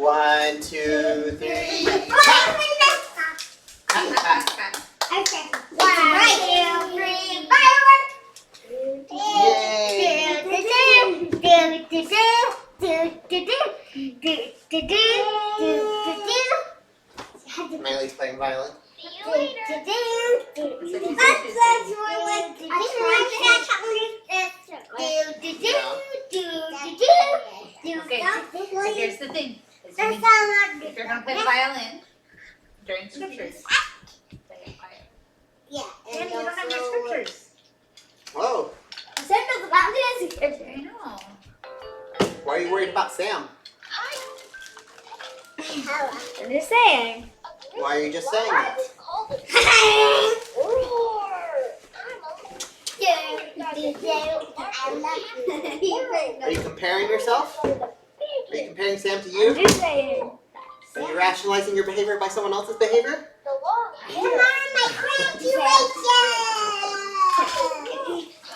1, 2, 3. Okay. 1, 2, 3, fireworks! Miley's playing violin. See you later. That's more like Okay, so here's the thing. If you're going to play the violin during scriptures, play it quiet. Yeah. And you don't have your scriptures. Whoa. Sam knows about this. I know. Why are you worried about Sam? I'm just saying. Why are you just saying it? Are you comparing yourself? Are you comparing Sam to you? Just saying. Are you rationalizing your behavior by someone else's behavior? Tomorrow my graduation. Oh,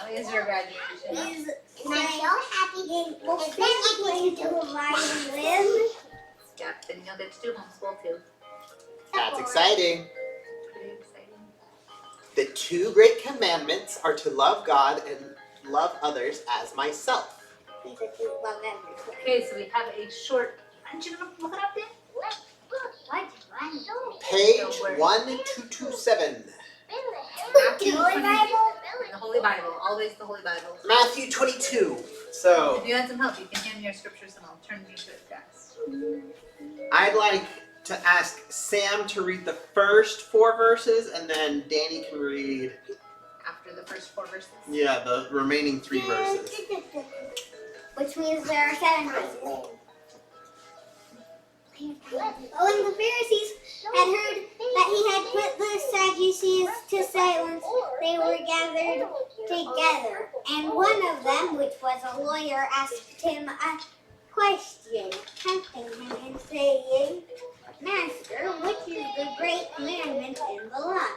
is your graduation? Am I so happy? Well, then I get to do a violin. Yeah, then you'll get to do homeschool too. That's exciting. Pretty exciting. The 2 great commandments are to love God and love others as myself. Okay, so we have a short. Aren't you going to look it up then? Page 1227. Matthew 22. The Holy Bible. Always the Holy Bible. Matthew 22. So, If you want some help, you can hand me your scriptures and I'll turn you to it fast. I'd like to ask Sam to read the first 4 verses, and then Danny can read, After the first 4 verses. the remaining 3 verses. Which means there are 7 verses. Oh, and the Pharisees had heard that he had put the Sadducees to silence. They were gathered together, and one of them, which was a lawyer, asked him a question, tempting him and saying, Master, which is the great commandment in the law?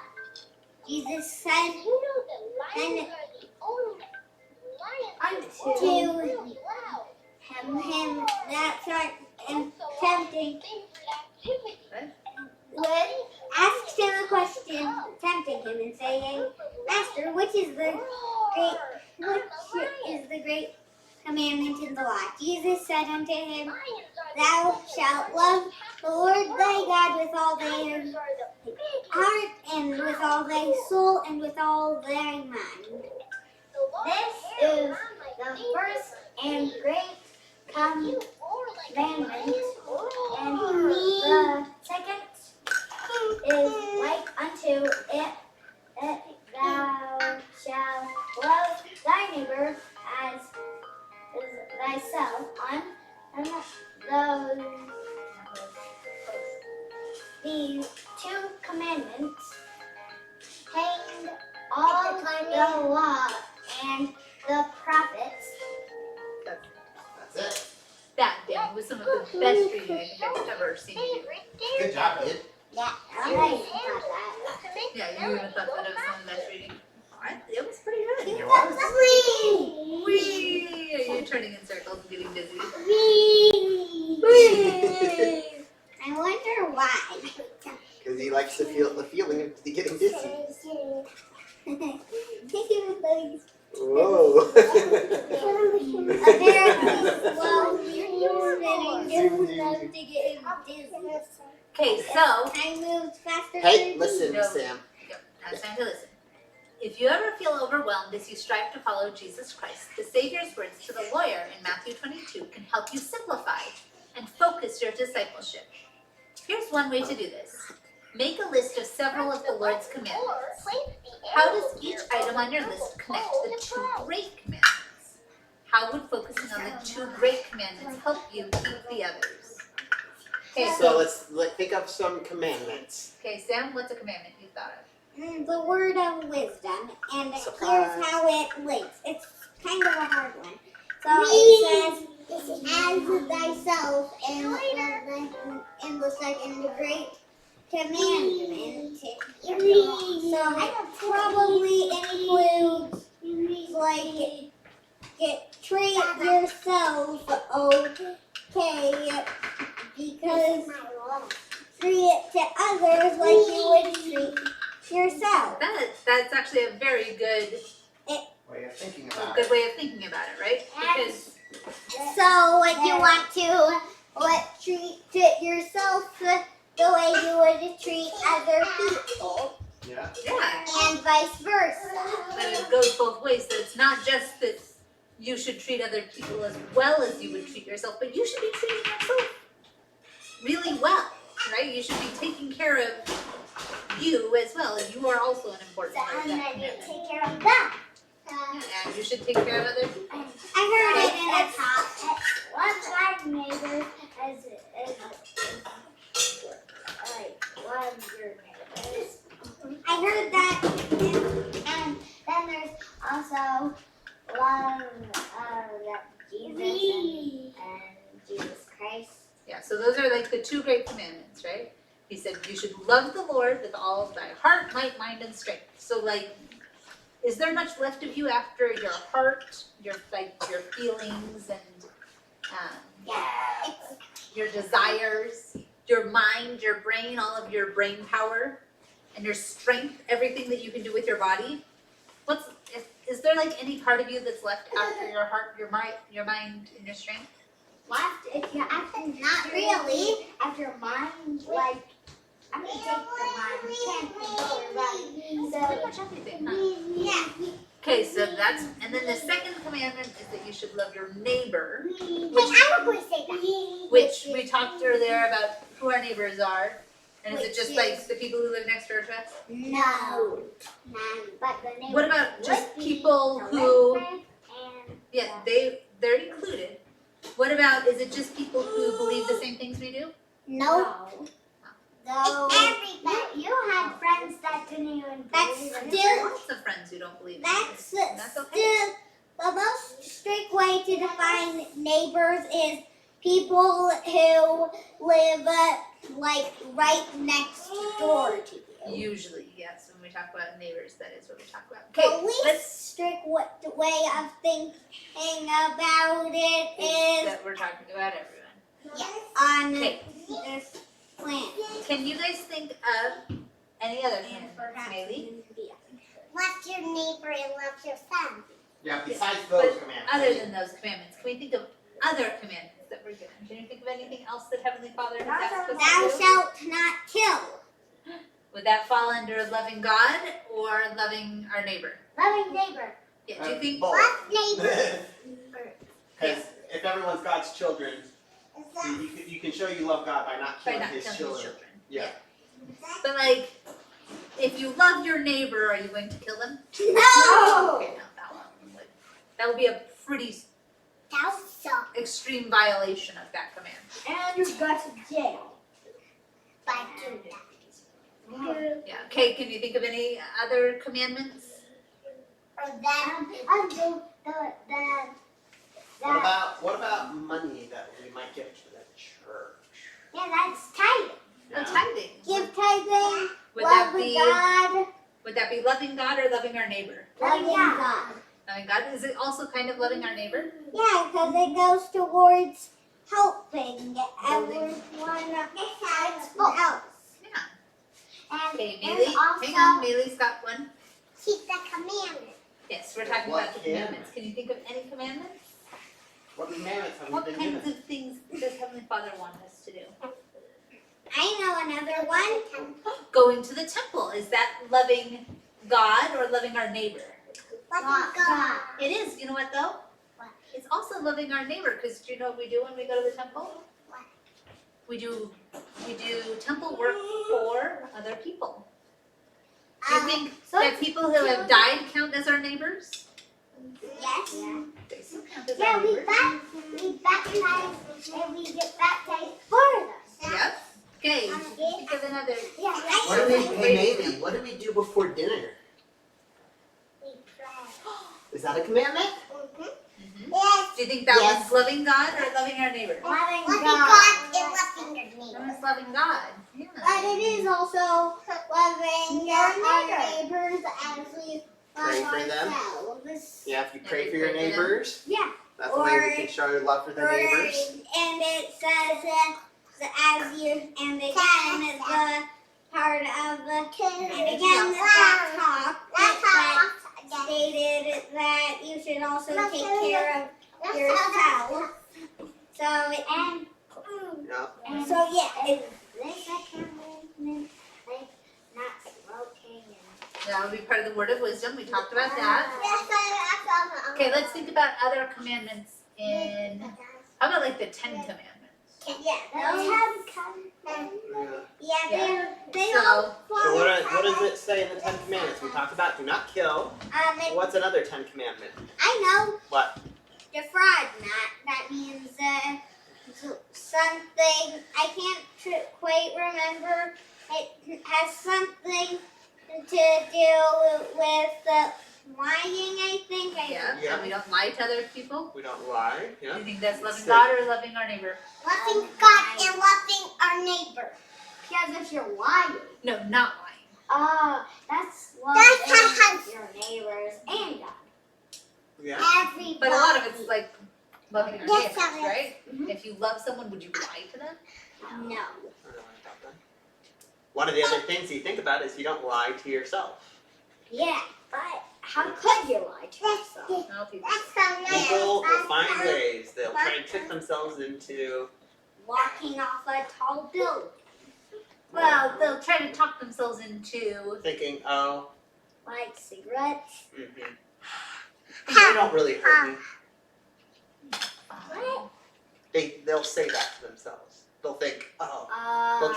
Jesus said, and unto him that tried and tempting asked him a question, tempting him and saying, Master, which is the great commandment in the law? Jesus said unto him, Thou shalt love the Lord thy God with all thy heart and with all thy soul and with all thy mind. This is the first and great commandment, and the second is like unto it, thou shalt love thy neighbor as thyself. On these 2 commandments hang all the law and the prophets. That's it. That, Danny, was some of the best reading I think I've ever seen you do. Good job, kid. Yeah, I thought that. Yeah, you even thought that it was some of the best reading. Alright, it was pretty good. It was. Whee! Are you turning in circles and getting dizzy? I wonder why. Because he likes to feel the feeling of getting dizzy. Whoa. Okay, so. I moved faster. Hey, listen, No. Sam. Yep, now it's time to listen. If you ever feel overwhelmed as you strive to follow Jesus Christ, the Savior's words to the lawyer in Matthew 22 can help you simplify and focus your discipleship. Here's one way to do this. Make a list of several of the Lord's commandments. How does each item on your list connect to the 2 great commandments? How would focusing on the 2 great commandments help you keep the others? Okay, So let's think of some commandments. Okay, Sam, what's a commandment you thought of? The word of wisdom, and Surprise. here's how it links. It's kind of a hard one. So it says, as thyself in the second great commandment. So it probably includes like treat yourself okay, because is treat it to others like you would treat yourself. That's actually a very good Way of thinking about good it. way of thinking about it, right? Because So what you want to treat yourself the way you would treat other people, Yeah. yeah, and vice versa. but it goes both ways. That it's not just that you should treat other people as well as you would treat yourself, but you should be treating yourself really well, right? You should be taking care of you as well. You are also an important part of that commitment. Take care of them. And you should take care of other people. I heard it in a talk. One bad neighbor is like one of your neighbors. I heard that, and then there's also love Jesus and Jesus Christ. Yeah, so those are like the two great commandments, right? He said you should love the Lord with all of thy heart, might, mind, and strength. So like, is there much left of you after your heart, your feelings, and your desires, your mind, your brain, all of your brain power, and your strength, everything that you can do with your body? Is there like any part of you that's left after your heart, your mind, and your strength? Left, if you not really. After mind, like I'm gonna take the mind. You can't control your body. Pretty much everything, huh? Yeah. Okay, so and then the second commandment is that you should love your neighbor, I was going to say that. which we talked earlier about who our neighbors are. And is it Which just is- like the people who live next door to us? No. But the neighbor What about just would be people the who, left and yeah, they're included. What about, is it just people who believe the same things we do? no. No. Everybody. You had friends that didn't even believe in There's it. lots of friends who don't believe in That's it. That's okay. still the most strict way to define neighbors is people who live like right next door to you. Usually, yes, when we talk about neighbors, that is what we talk about. The Okay, least let's, strict way of thinking about it is that we're talking about everyone. on Okay. this planet. Can you guys think of any other commandments, Maylee? Love your neighbor and love your son. Yeah, besides those But commandments. other than those commandments, can we think of other commandments that we're given? Can you think of anything else that Heavenly Father has asked us Thou to do? shalt not kill. Would that fall under loving God or loving our neighbor? Loving neighbor. Yeah, do you think? Both. Love neighbor. Because if everyone's God's children, you can show you love God by not By killing not his killing children. his children. Yeah. But like, if you love your neighbor, are you going to kill them? No. Okay, no, that would be a pretty Thou shalt. extreme violation of that command. And you go to jail. By doing that. Yeah. Okay. Can you think of any other commandments? Or then What about money that we might give to the church? yeah, that's tithing. Oh, tithing. Give tithing. Would that Love be? God. Would that be loving God or loving our neighbor? Loving God. Loving God. Is it also kind of loving our neighbor? Yeah, because it goes towards helping everyone else. Yeah. And Okay, there's Maylee. also Hang on. Maylee's got one. keep the commandment. Yes, we're talking What about the commandments. Can you think of any commandments? What commandments have we What been kinds given? of things does Heavenly Father want us to do? I know another one. Going to the temple. Is that loving God or loving our neighbor? Loving God. It is. You know what though? What? It's also loving our neighbor, because do you know what we do when we go to the temple? What? We do temple work for other people. Do you think that people who have died count as our neighbors? Yes. They still count as Yeah, our we neighbors. baptize and we get baptized for us. Yep. Okay. Think of another. Yeah, What do we, hey, maybe, what do we do before dinner? We pray. Is that a commandment? Mhm. Yes. Do you think that Yes. was loving God or loving our neighbor? Loving That was loving God. Yeah. But it is also loving our neighbors as we Pray love for them. ourselves. Yeah, if you Yeah, pray we for your pray for them. neighbors, Yeah. that's the way we can show your love for the neighbors. And it says as you, and again the part of the, and again that talk that stated that you should also take care of yourself. So it, Yeah. so yeah, this commandment, like not smoking and. That would be part of the word of wisdom. We talked about that. Okay, let's think about other commandments in, how about like the 10 Commandments? Yeah, they So, all So what does it say in the 10 Commandments? We talked about do not kill. What's another 10 Commandment? I know. What? Defraud not. That means something, I can't quite remember. It has something to do with lying, I think. yeah, Yeah. so we don't lie to other people. We don't lie. Do Yeah. you think that's loving Say- God or loving our neighbor? Loving God and loving our neighbor. Because if you're lying. No, not lying. That's loving your neighbors and God. Yeah. Everybody. But a lot of it's like loving our Yes, neighbors, yes. right? If you love someone, would you lie to them? No. I don't know about that. One of the other things you think about is you don't lie to yourself. Yeah, but how could you lie to yourself? No, people. People will find ways. They'll try and trick themselves into. Walking off a tall building. Well, they'll try to talk themselves into. Thinking, oh, Like cigarettes. they don't really hurt me. What? They'll say that to themselves. They'll think, oh, Uh, they'll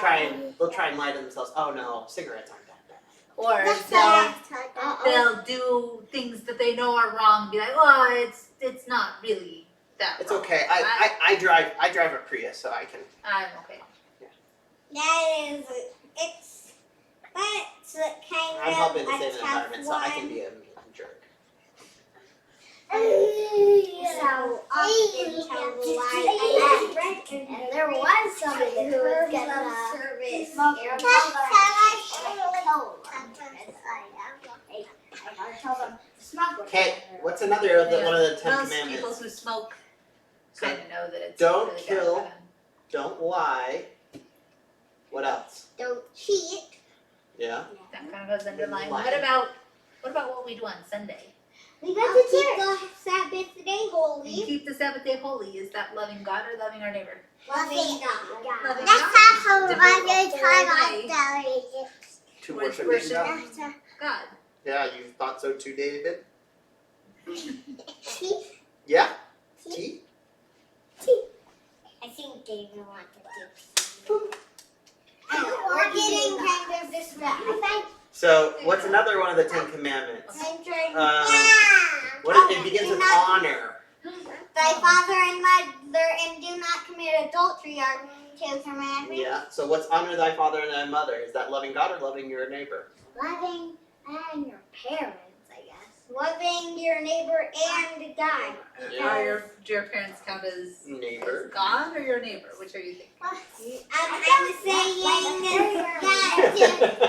try and lie to themselves. Oh no, cigarettes aren't that bad. Or they'll do things that they know are wrong and be like, oh, it's not really that It's wrong. okay. I drive a Prius, so I can. I'm okay. That is, that's kind I'm of helping to a save the tough environment, so I can one. be a jerk. So often tell the lie. And there was somebody who was getting a service. Okay, what's another of the one of the 10 Most Commandments? people who smoke So, kind of know that it's don't really kill. bad for them. don't lie. What else? Don't cheat. Yeah. That kind of goes under lying. Lying. What about what we do on Sunday? We got to keep the Sabbath day We holy. keep the Sabbath day holy. Is that loving God or loving our neighbor? Loving God. Loving That's God. how Devote I a whole day To towards worship God. worshiping God. Yeah, you thought so too, David? Yeah? Tea? I think David wanted to. We're getting kind of distracted. So, what's another one of the 10 Commandments? I'm trying. It begins with honor. Thy father and mother, and do not commit adultery are 2 commandments. Yeah. So, what's honor thy father and thy mother? Is that loving God or loving your neighbor? Loving and your parents, I guess. Loving your neighbor and God. Yeah. Do your parents count as Neighbor. God or your neighbor? Which are you thinking? I'm saying that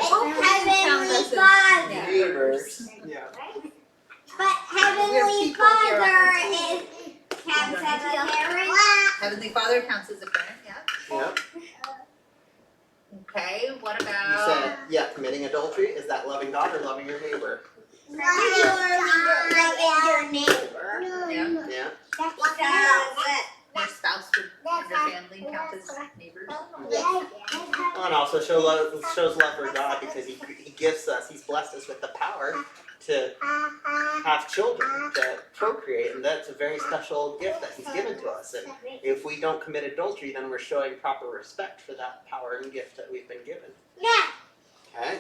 Heavenly Count Father. Yeah. Neighbors. Yeah. But Heavenly people here Father are- counts as a parent. Heavenly Father counts as a parent, yeah. Yep. Okay, what You about said, yeah, committing adultery. Is that loving God or loving your neighbor? Loving your neighbor. yeah, Yeah. your spouse would and your family count as neighbors? Well, and also shows love for God because he gives us, He's blessed us with the power to have children, to procreate, and that's a very special gift that He's given to us. And if we don't commit adultery, then we're showing proper respect for that power and gift that we've been given. Okay.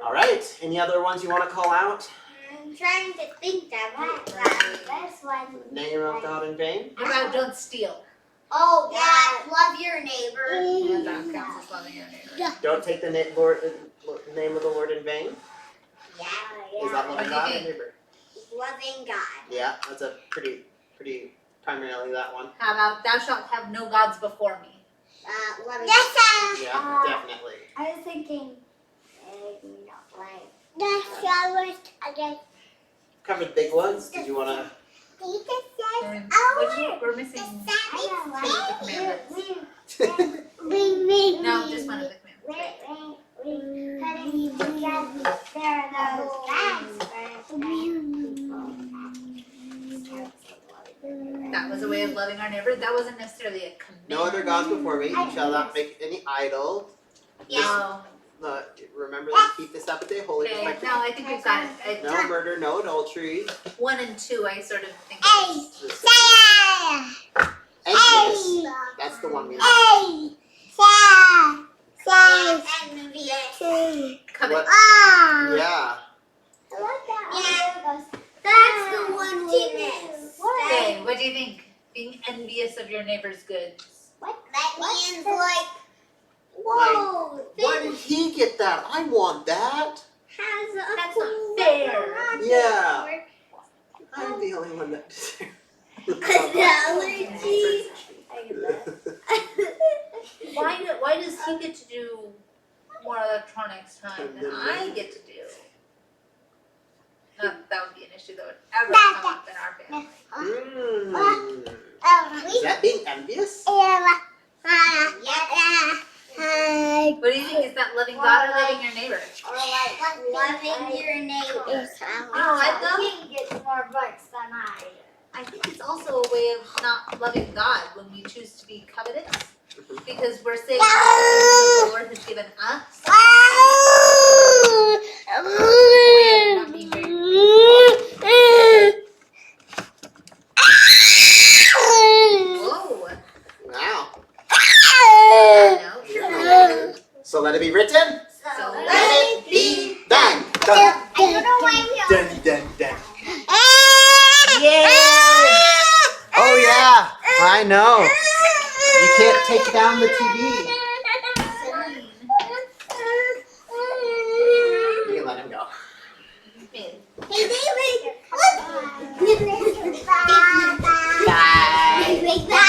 All right. Any other ones you want to call out? I'm trying to think of it. This one. Name of God in vain. What about don't steal? Oh, yeah. Love your neighbor. Yeah, that counts as loving your neighbor. Don't take the name of the Lord in vain. Yeah. Is that What loving do you God or think? neighbor? Loving God. Yeah, that's a pretty primarily that one. How about thou shalt have no gods before me? Loving Yeah, definitely. I was thinking, like, that's always, I guess. Covered big ones. Did you want to And we're missing two of the commandments. No, just one of the commandments. That was a way of loving our neighbor. That wasn't necessarily a command. No other gods before me. You shall not make any idol. No. Remember to keep the Sabbath day holy. Okay. No, I think we've got it. No murder, no adultery. 1 and 2, I sort of think. Envious. That's the one we like. Cometh. Yeah. That's the one we missed. Okay, what do you think? Being envious of your neighbor's goods. That means like, whoa, Why did he get that? I want that. has a That's not fair. Yeah. I'm the only one that deserves allergy. Why does he get to do more electronics time than I get to do? Not that would be an issue that would ever come up in our family. Is that being envious? What do you think? Is that loving God or loving your neighbor? Or like loving your neighbor. No, I love. King gets more votes than I think it's also a way of not loving God when we choose to be covetous, because we're saying that the Lord has given us. A way of not being very Whoa. Wow. No. So let it be written. So Let it be done. Done. I don't know why we are. Done. Oh yeah. I know. You can't take down the TV. You can let him go. Hey, David, look. Bye. Bye.